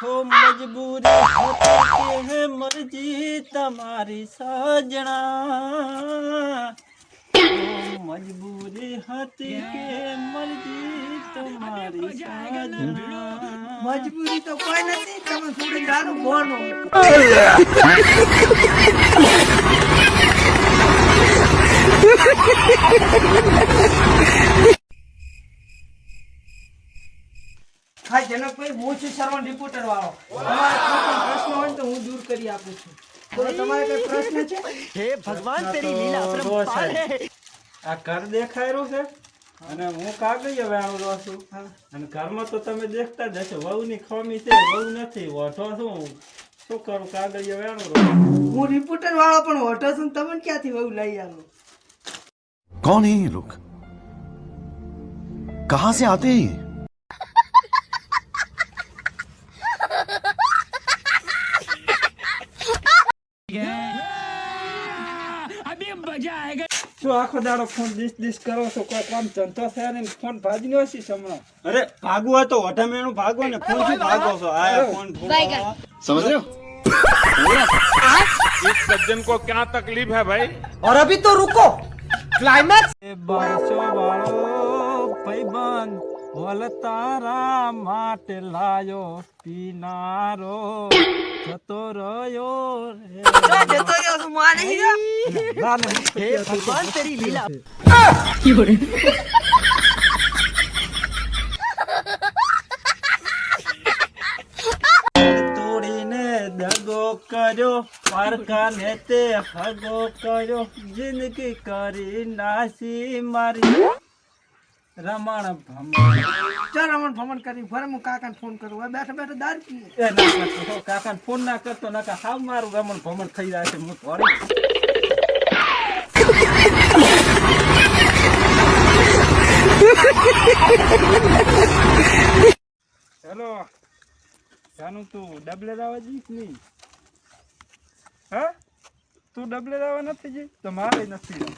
છો મજબૂરી હતી કે મરજી તમારી સજણા મજબૂરી હતી કે મરજી તમારી સજણા મજબૂરી તો કોઈ નથી, તમે થોડી દારૂ બોનો. હા જનકભાઈ, હું છું શ્રવણ રિપોર્ટર વાળો. તમારે કોઈ પણ પ્રશ્ન હોય ને તો હું દૂર કરી આપું છું. બોલો, તમારે કઈ પ્રશ્ન છે? हे भगवान तेरी लीला अपरंपार है। આ ઘર દેખાયેલું છે અને હું કાગળિયા વેણું રહું છું અને ઘરમાં તો તમે દેખતા જ હશો વહુની ખોમી છે, વહુ નથી ઓઠો શું કરું કાગળિયા વેણું રહું. હું રિપોર્ટર વાળો પણ હોટો છું ને તમે ક્યાંથી વહુ લઈ આવો? कौन है ये लोग? कहां से आते हैं ये? શું આખો દાડો ફોન ડીશ કરો છો? કોઈ કામ ધંધો થયા ને ફોન ભાજી નો છે હમણાં. અરે ભાગવું હોય તો ઓઢામેણું ભાગો ને ફોન થી ભાગો છો. આ ફોન समझ रहे हो? इस सज्जन को क्या तकलीफ है भाई? और अभी तो रुको, क्लाइमैक्स. બારસો વાળો ભાઈબંધ બોલ તારા માટે લાયો પીનારો જતો રહ્યો રે. જતો રહ્યો છું, માં નહીં રહ્યો. ના, ના, हे भगवान तेरी लीला તોડીને દગો કર્યો પારકાને તે હગો કર્યો જિંદગી કરી નાસી મારી રમણ ભમણ. ચાલ રમણ ભમણ કરી ફરે હું કાકાને ફોન કરું. હવે બેઠા બેઠા દારૂ પીએ. એ ના કરતો કાકાને ફોન ના કરતો નકા હાવ મારું રમણ ભમણ થઈ જાય છે. હું થોડી હેલો જાનું તું ડબલે લાવવા જઈશ નહીં? હા તું ડબલે લાવવા નથી જઈ તો મારે નથી જવું.